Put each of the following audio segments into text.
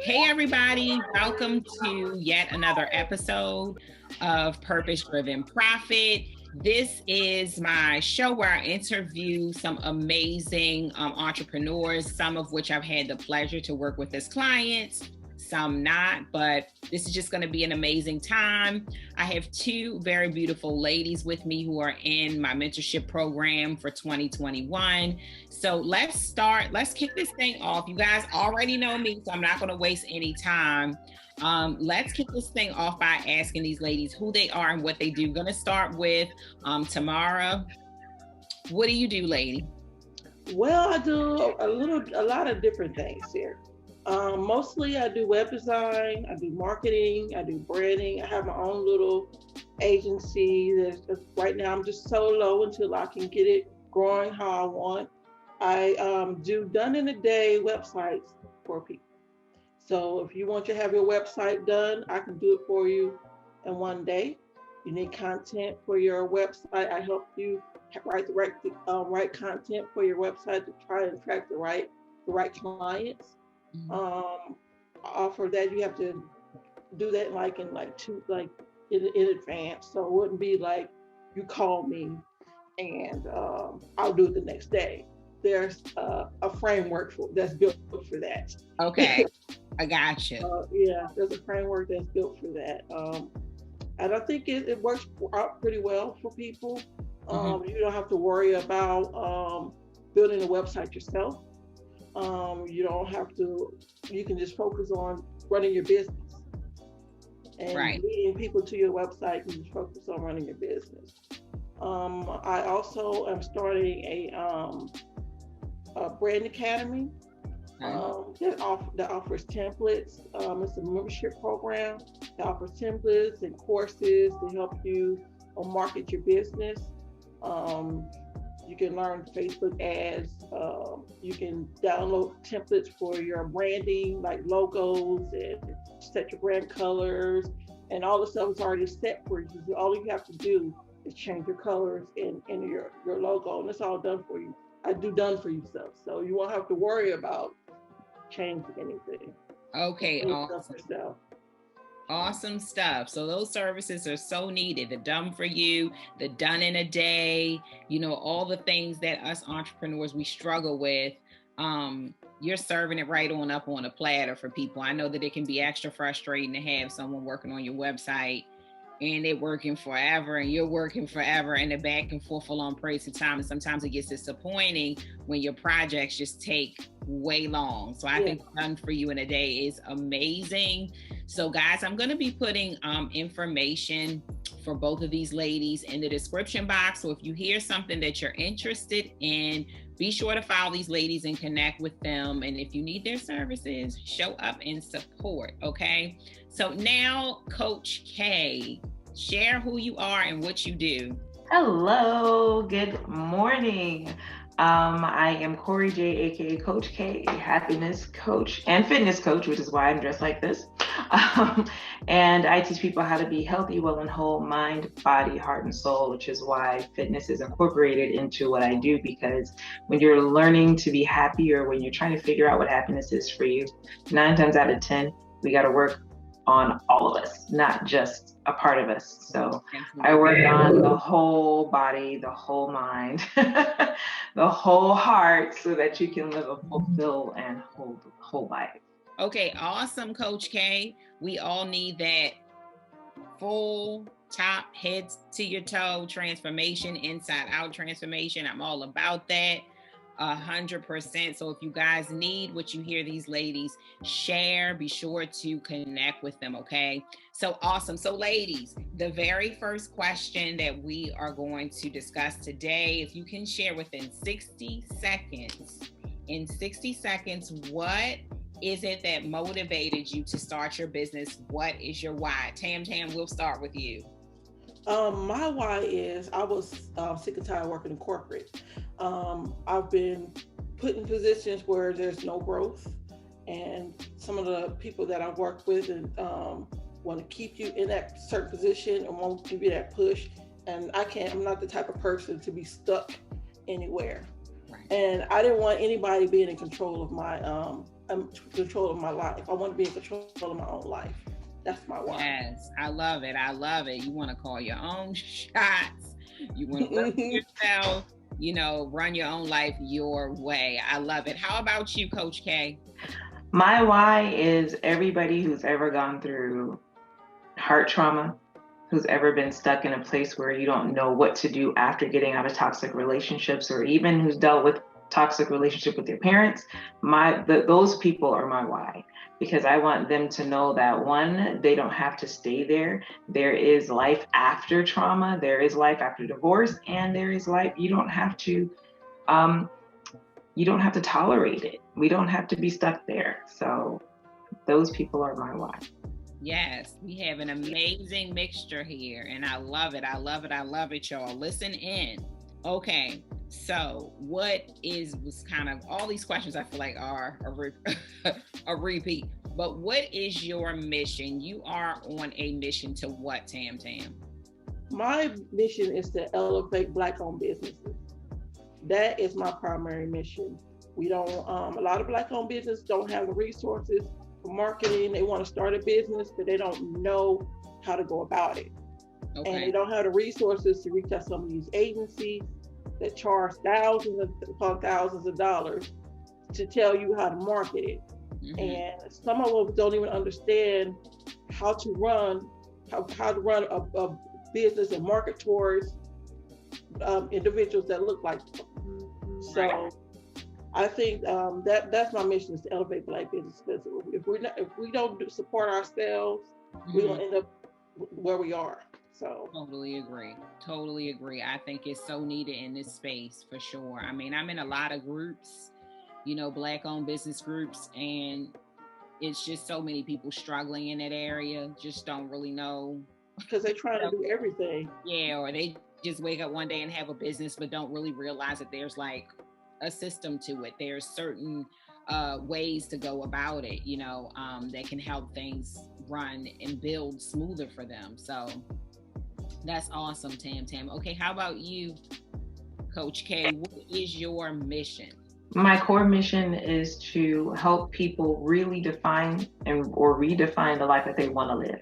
Hey, everybody. Welcome to yet another episode of Purpose Driven Profit. This is my show where I interview some amazing entrepreneurs, some of which I've had the pleasure to work with as clients, some not, but this is just going to be an amazing time. I have two very beautiful ladies with me who are in my mentorship program for 2021. So let's kick this thing off. You guys already know me, so I'm not going to waste any time. Let's kick this thing off by asking these ladies who they are and what they do. I'm going to start with Tamara. What do you do, lady? Well, I do a lot of different things here. Mostly I do web design, I do marketing, I do branding. I have my own little agency that's right now I'm just solo until I can get it growing how I want. I do done in a day websites for people. So if you want to have your website done, I can do it for you in one day. You need content for your website. I help you write the right content for your website to try and attract the right clients. I offer that you have to do that in advance, so it wouldn't be like you call me and I'll do it the next day. There's a framework that's built for that. Okay, I got you. There's a framework that's built for that, and I think it works out pretty well for people. You don't have to worry about building a website yourself. You don't have to, you can just focus on running your business and leading people to your website and just focus on running your business. I also am starting a brand academy that offers templates. It's a membership program that offers templates and courses to help you market your business. You can learn Facebook ads. You can download templates for your branding, like logos, and set your brand colors, and all the stuff is already set for you. All you have to do is change your colors in your logo, and it's all done for you. I do done for you stuff, so you won't have to worry about changing anything. Okay, awesome stuff. So those services are so needed. The done for you, the done in a day, all the things that us entrepreneurs, we struggle with. You're serving it right on up on a platter for people. I know that it can be extra frustrating to have someone working on your website and they're working forever and you're working forever and the back and forth for long periods of time. And sometimes it gets disappointing when your projects just take way long. So I think done for you in a day is amazing. So guys, I'm going to be putting information for both of these ladies in the description box. So if you hear something that you're interested in, be sure to follow these ladies and connect with them. And if you need their services, show up and support. Okay. So now, Coach K, share who you are and what you do. Hello, good morning. I am Kori J, aka Coach K, happiness coach and fitness coach, which is why I'm dressed like this. And I teach people how to be healthy, well, and whole, mind, body, heart, and soul, which is why fitness is incorporated into what I do. Because when you're learning to be happy, or when you're trying to figure out what happiness is for you, 9 times out of 10, we got to work on all of us, not just a part of us. So I work on the whole body, the whole mind, the whole heart, so that you can live a fulfilled and whole life. Okay, awesome, Coach K. We all need that full top, head to your toe transformation, inside out transformation. I'm all about that. 100%. So if you guys need what you hear these ladies share, be sure to connect with them. Okay. So awesome. So ladies, the very first question that we are going to discuss today, if you can share within 60 seconds, what is it that motivated you to start your business? What is your why? Tam, we'll start with you. My why is I was sick and tired of working in corporate. I've been put in positions where there's no growth, and some of the people that I work with and want to keep you in that certain position and won't give you that push. And I'm not the type of person to be stuck anywhere. Right. And I didn't want anybody being in control of my life. I want to be in control of my own life. That's my why. Yes, I love it. I love it. You want to call your own shots. You want to work for yourself, run your own life your way. I love it. How about you, Coach K? My why is everybody who's ever gone through heart trauma, who's ever been stuck in a place where you don't know what to do after getting out of toxic relationships, or even who's dealt with toxic relationship with their parents. Those people are my why, because I want them to know that, one, they don't have to stay there. There is life after trauma. There is life after divorce, and there is life. You don't have to tolerate it. We don't have to be stuck there. So those people are my why. Yes, we have an amazing mixture here, and I love it. I love it. I love it, y'all. Listen in. Okay, so what was kind of all these questions I feel like are a repeat, but what is your mission? You are on a mission to what, Tam? My mission is to elevate Black-owned businesses. That is my primary mission. We don't, a lot of Black-owned businesses don't have the resources for marketing. They want to start a business, but they don't know how to go about it. Okay. And they don't have the resources to reach out to some of these agencies that charge thousands of dollars to tell you how to market it. Mm-hmm. And some of them don't even understand how to run a business and market towards individuals that look like them. So right. I think that's my mission, is to elevate Black business. Because if we don't support ourselves, mm-hmm. we're gonna end up where we are. So totally agree. I think it's so needed in this space for sure. I mean, I'm in a lot of groups, Black-owned business groups, and it's just so many people struggling in that area, just don't really know. Because they're trying to do everything. Yeah, or they just wake up one day and have a business, but don't really realize that there's like a system to it. There's certain ways to go about it, that can help things run and build smoother for them. So that's awesome, Tam. Okay, how about you, Coach K? What is your mission? My core mission is to help people really define or redefine the life that they want to live.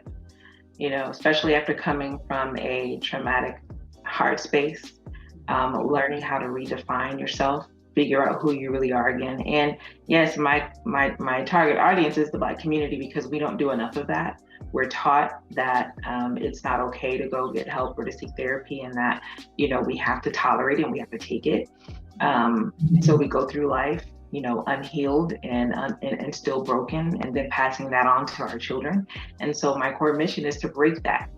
Especially after coming from a traumatic heart space, learning how to redefine yourself, figure out who you really are again. And yes, my target audience is the Black community, because we don't do enough of that. We're taught that it's not okay to go get help or to seek therapy, and that, we have to tolerate it and we have to take it. So we go through life, unhealed and still broken, and then passing that on to our children. And so my core mission is to break that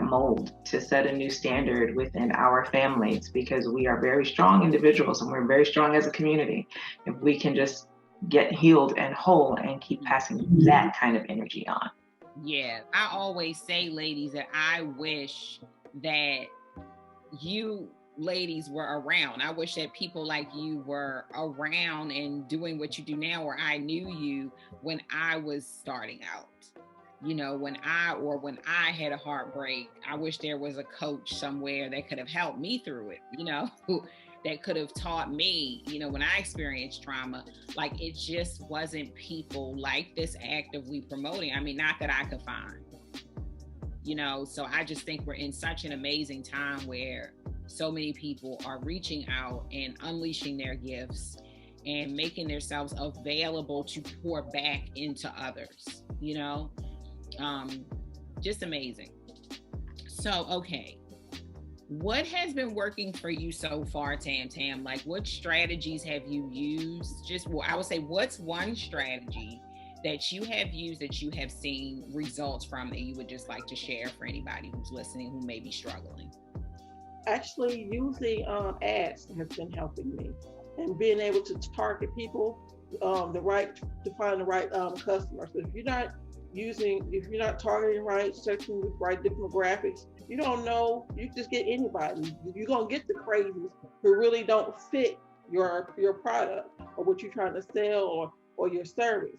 mold, to set a new standard within our families, because we are very strong individuals and we're very strong as a community. If we can just get healed and whole and keep passing that kind of energy on. Yeah, I always say, ladies, that I wish that you ladies were around. I wish that people like you were around and doing what you do now, or I knew you when I was starting out. When I had a heartbreak, I wish there was a coach somewhere that could have helped me through it, that could have taught me, when I experienced trauma. Like, it just wasn't people like this actively promoting. I mean, not that I could find, so I just think we're in such an amazing time where so many people are reaching out and unleashing their gifts and making themselves available to pour back into others, just amazing. So, okay. What has been working for you so far, Tam? Like, what strategies have you used? I would say, what's one strategy that you have used that you have seen results from that you would just like to share for anybody who's listening who may be struggling? Actually, using ads has been helping me, and being able to target people, to find the right customers. So if you're not targeting right, searching with right demographics, you don't know, you just get anybody. You're gonna get the crazies who really don't fit your product or what you're trying to sell or your service.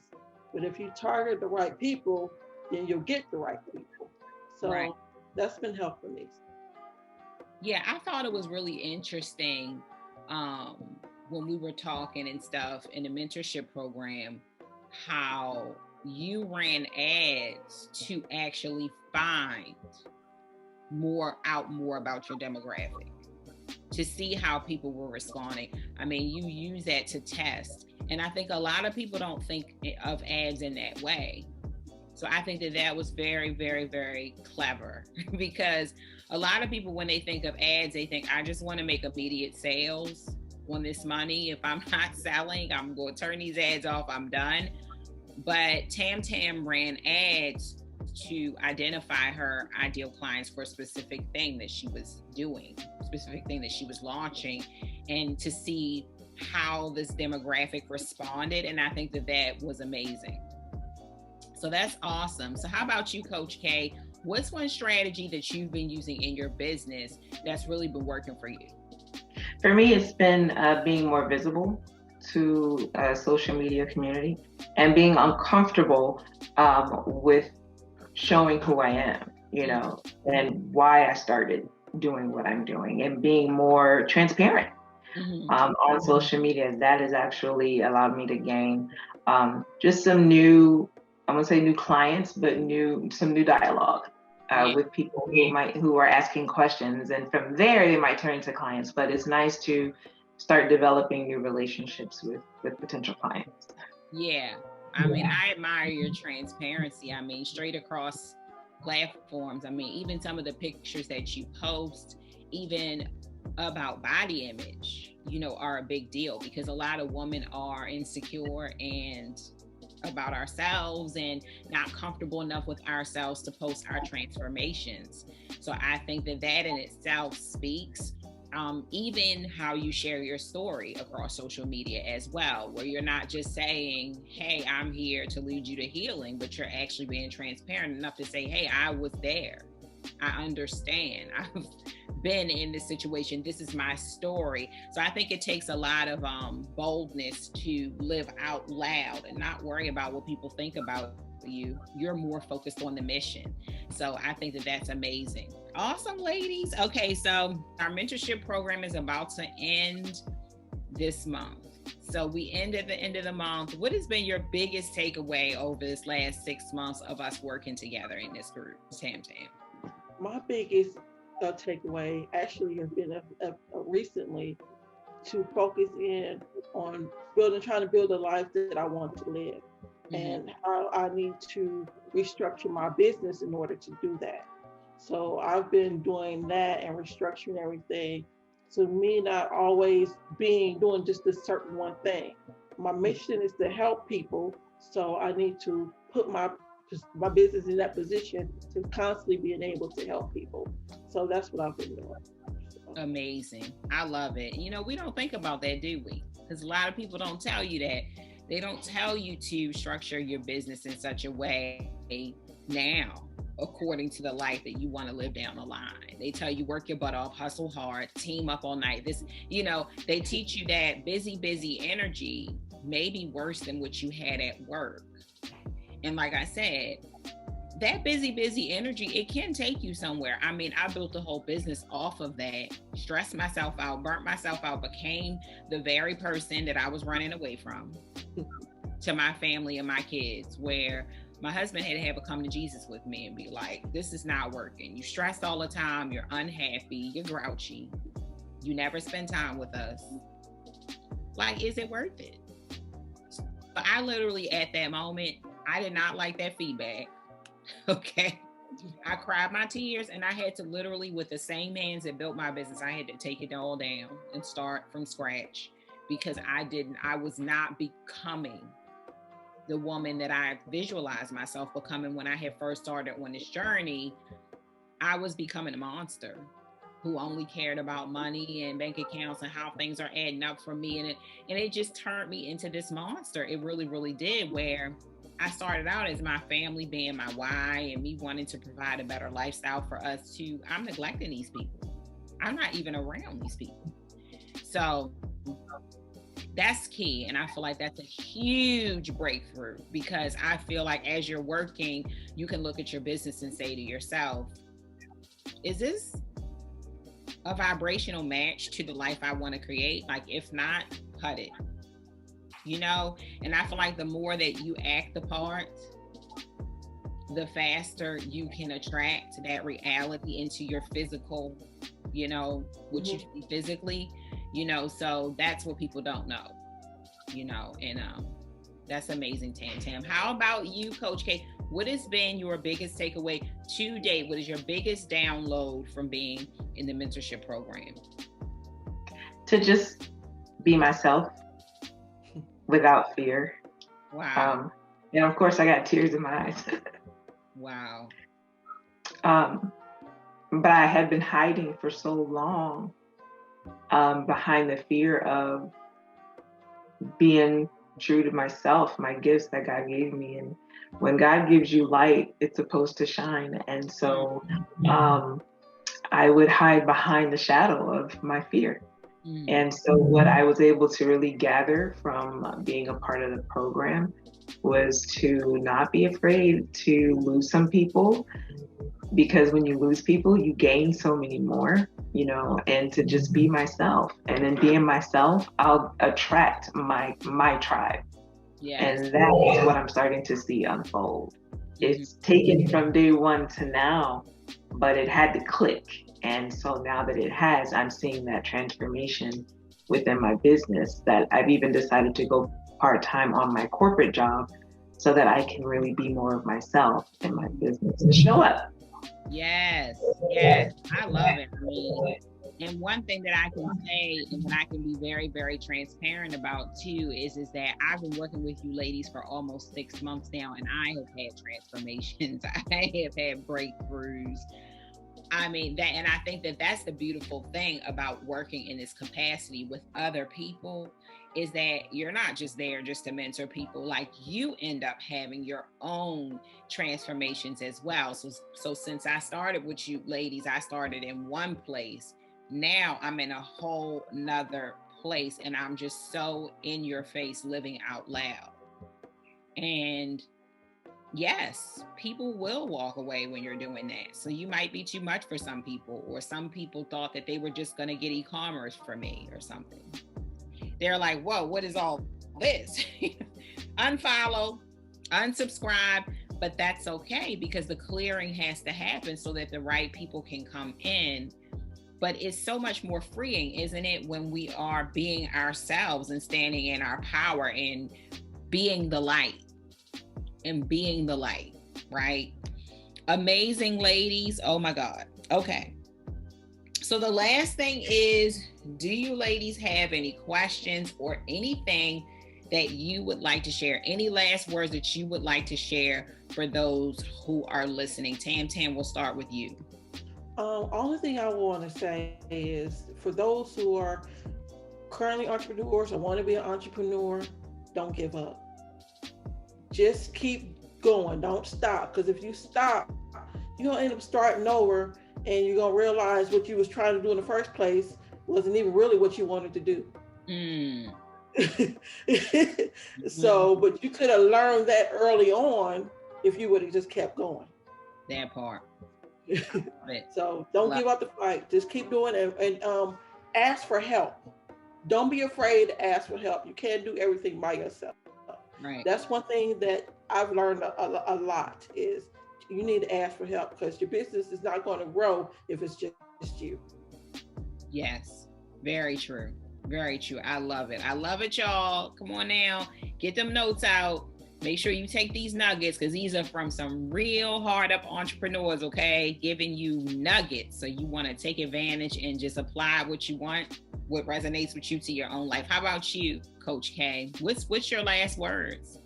But if you target the right people, then you'll get the right people. So right. That's been helping me. Yeah, I thought it was really interesting when we were talking and stuff in the mentorship program, how you ran ads to actually find more about your demographic, to see how people were responding. I mean, you use that to test. And I think a lot of people don't think of ads in that way. So I think that was very, very, very clever because a lot of people, when they think of ads, they think, I just want to make immediate sales on this money. If I'm not selling, I'm going to turn these ads off. I'm done. But Tam ran ads to identify her ideal clients for a specific thing that she was doing, specific thing that she was launching, and to see how this demographic responded. And I think that was amazing. So that's awesome. So how about you, Coach K? What's one strategy that you've been using in your business that's really been working for you? For me, it's been being more visible to social media community and being uncomfortable with showing who I am, and why I started doing what I'm doing, and being more transparent on social media. That has actually allowed me to gain just some new, I'm gonna say new clients, but some new dialogue with people who are asking questions, and from there they might turn into clients. But it's nice to start developing new relationships with potential clients. Yeah. I mean, I admire your transparency. I mean, straight across platforms. I mean, even some of the pictures that you post, even about body image, are a big deal, because a lot of women are insecure and about ourselves and not comfortable enough with ourselves to post our transformations. So I think that in itself speaks. Even how you share your story across social media as well, where you're not just saying, hey, I'm here to lead you to healing, but you're actually being transparent enough to say, hey, I was there. I understand. I've been in this situation. This is my story. So I think it takes a lot of boldness to live out loud and not worry about what people think about you. You're more focused on the mission. So I think that's amazing. Awesome, ladies. Okay, so our mentorship program is about to end this month. So we end at the end of the month. What has been your biggest takeaway over this last 6 months of us working together in this group, Tam? My biggest takeaway actually has been recently to focus in on trying to build a life that I want to live, and how I need to restructure my business in order to do that. So I've been doing that and restructuring everything. So me not always doing just this certain one thing. My mission is to help people. So I need to put my business in that position to constantly being able to help people. So that's what I've been doing. Amazing. I love it. We don't think about that, do we? Because a lot of people don't tell you that. They don't tell you to structure your business in such a way now, according to the life that you want to live down the line. They tell you work your butt off, hustle hard, team up all night. They teach you that busy energy may be worse than what you had at work. And like I said, that busy energy, it can take you somewhere. I mean, I built the whole business off of that, stressed myself out, burnt myself out, became the very person that I was running away from to my family and my kids, where my husband had to have a come to Jesus with me and be like, this is not working. You're stressed all the time. You're unhappy. You're grouchy. You never spend time with us. Like, is it worth it? But I literally, at that moment, I did not like that feedback. Okay. I cried my tears, and I had to literally, with the same hands that built my business, I had to take it all down and start from scratch, because I was not becoming the woman that I visualized myself becoming when I had first started on this journey. I was becoming a monster who only cared about money and bank accounts and how things are adding up for me. And it just turned me into this monster. It really, really did, where I started out as my family being my why and me wanting to provide a better lifestyle for us, to I'm neglecting these people. I'm not even around these people. So that's key. And I feel like that's a huge breakthrough, because I feel like as you're working, you can look at your business and say to yourself, is this a vibrational match to the life I want to create? Like, if not, cut it. You know, and I feel like the more that you act the part, the faster you can attract that reality into your physical, you know, what you see physically, you know. So that's what people don't know, you know, and that's amazing, Tam. How about you, Coach K? What has been your biggest takeaway to date? What is your biggest download from being in the mentorship program? To just be myself without fear. Wow. And of course, I got tears in my eyes. Wow. But I had been hiding for so long behind the fear of being true to myself, my gifts that God gave me. And when God gives you light, it's supposed to shine. And so I would hide behind the shadow of my fear. And so what I was able to really gather from being a part of the program was to not be afraid to lose some people, because when you lose people, you gain so many more, you know, and to just be myself. And then being myself, I'll attract my tribe. Yes. And that is what I'm starting to see unfold. It's taken from day one to now, but it had to click. And so now that it has, I'm seeing that transformation within my business, that I've even decided to go part-time on my corporate job so that I can really be more of myself in my business and show up. Yes. I love it. I mean, and one thing that I can say, and that I can be very, very transparent about too, is that I've been working with you ladies for almost 6 months now, and I have had transformations. I have had breakthroughs. I mean, that, and I think that that's the beautiful thing about working in this capacity with other people, is that you're not just there just to mentor people. Like, you end up having your own transformations as well. So since I started with you ladies, I started in one place. Now I'm in a whole nother place, and I'm just so in your face, living out loud. And yes, people will walk away when you're doing that. So you might be too much for some people, or some people thought that they were just going to get e-commerce for me or something. They're like, whoa, what is all this? Unfollow, unsubscribe, but that's okay, because the clearing has to happen so that the right people can come in. But it's so much more freeing, isn't it, when we are being ourselves and standing in our power and being the light. And being the light, right? Amazing, ladies. Oh my God. Okay. So the last thing is, do you ladies have any questions or anything that you would like to share? Any last words that you would like to share for those who are listening? Tam, we'll start with you. Only thing I want to say is, for those who are currently entrepreneurs or want to be an entrepreneur, don't give up. Just keep going. Don't stop. Because if you stop, you're going to end up starting over, and you're going to realize what you was trying to do in the first place wasn't even really what you wanted to do. So, but you could have learned that early on if you would have just kept going. That part. So don't give up the fight. Just keep doing it, and ask for help. Don't be afraid to ask for help. You can't do everything by yourself. Right. That's one thing that I've learned a lot, is you need to ask for help, because your business is not going to grow if it's just you. Yes, very true. Very true. I love it. I love it, y'all. Come on now. Get them notes out. Make sure you take these nuggets, because these are from some real hard up entrepreneurs, okay? Giving you nuggets. So you want to take advantage and just apply what you want, what resonates with you, to your own life. How about you, Coach K? What's your last words?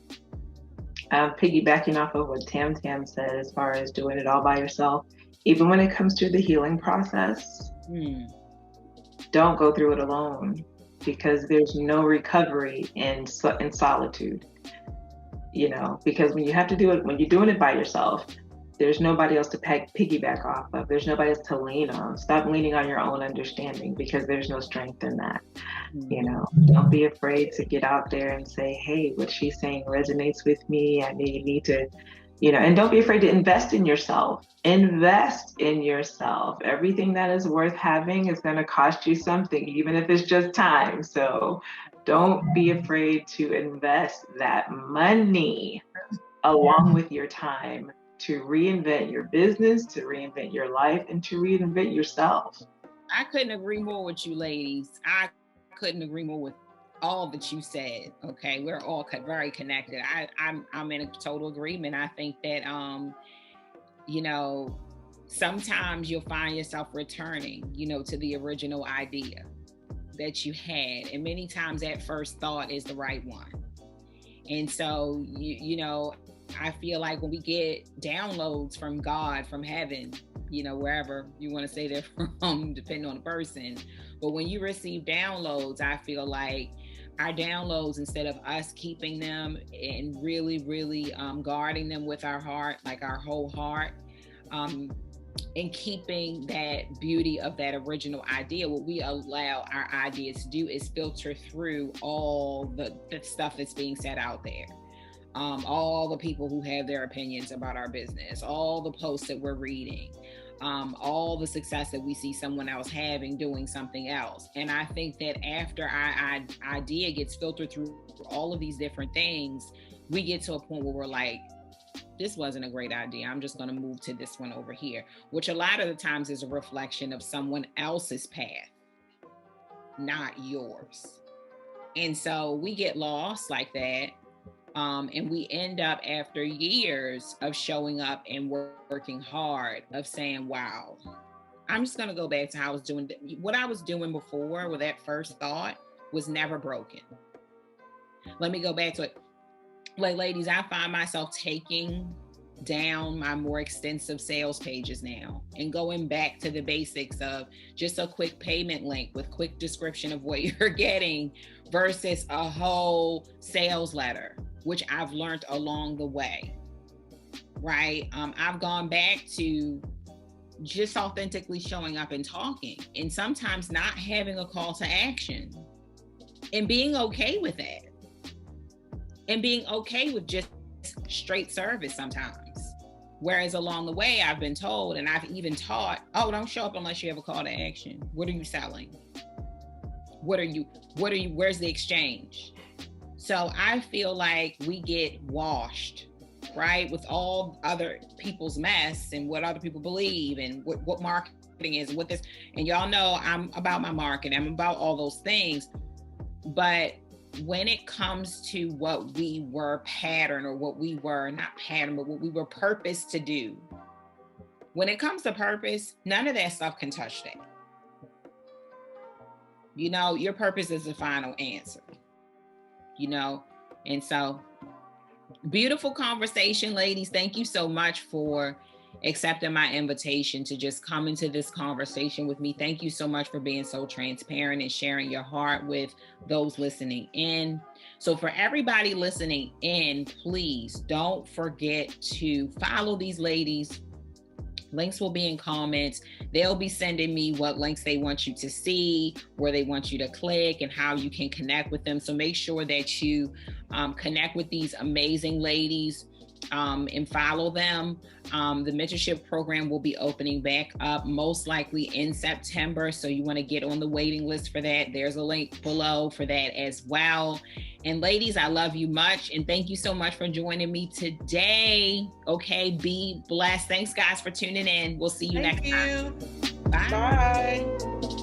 Piggybacking off of what Tam said, as far as doing it all by yourself, even when it comes to the healing process, don't go through it alone, because there's no recovery in solitude. You know, because when you have to do it, when you're doing it by yourself, there's nobody else to piggyback off of. There's nobody else to lean on. Stop leaning on your own understanding, because there's no strength in that. You know, don't be afraid to get out there and say, hey, what she's saying resonates with me. I may need to And don't be afraid to invest in yourself. Invest in yourself. Everything that is worth having is going to cost you something, even if it's just time. So don't be afraid to invest that money along with your time to reinvent your business, to reinvent your life, and to reinvent yourself. I couldn't agree more with you, ladies. I couldn't agree more with all that you said. Okay, we're all very connected. I'm in a total agreement. I think that sometimes you'll find yourself returning, to the original idea that you had, and many times that first thought is the right one. And so I feel like when we get downloads from God, from heaven, wherever you want to say they're from, depending on the person. But when you receive downloads, I feel like our downloads, instead of us keeping them and really, really guarding them with our heart, like our whole heart, and keeping that beauty of that original idea, what we allow our ideas to do is filter through all the stuff that's being said out there. All the people who have their opinions about our business, all the posts that we're reading, all the success that we see someone else having doing something else. And I think that after our idea gets filtered through all of these different things, we get to a point where we're like, this wasn't a great idea. I'm just going to move to this one over here, which a lot of the times is a reflection of someone else's path, not yours. And so we get lost like that. And we end up, after years of showing up and working hard, of saying, wow, I'm just going to go back to how I was doing. What I was doing before with that first thought was never broken. Let me go back to it. Like, ladies, I find myself taking down my more extensive sales pages now and going back to the basics of just a quick payment link with quick description of what you're getting versus a whole sales letter, which I've learned along the way, right? I've gone back to just authentically showing up and talking, and sometimes not having a call to action, and being okay with that, and being okay with just straight service sometimes. Whereas along the way, I've been told, and I've even taught, oh, don't show up unless you have a call to action. What are you selling? Where's the exchange? So I feel like we get washed, right, with all other people's mess and what other people believe and what marketing is and what this, and y'all know I'm about my marketing, I'm about all those things. But when it comes to what we were patterned, or what we were not patterned, but what we were purposed to do, when it comes to purpose, none of that stuff can touch that. Your purpose is the final answer. And so beautiful conversation, ladies. Thank you so much for accepting my invitation to just come into this conversation with me. Thank you so much for being so transparent and sharing your heart with those listening in. So for everybody listening in, please don't forget to follow these ladies. Links will be in comments. They'll be sending me what links they want you to see, where they want you to click, and how you can connect with them. So make sure that you connect with these amazing ladies and follow them. The mentorship program will be opening back up most likely in September. So you want to get on the waiting list for that. There's a link below for that as well. And ladies, I love you much. And thank you so much for joining me today. Okay, be blessed. Thanks guys for tuning in. We'll see you next time. Bye.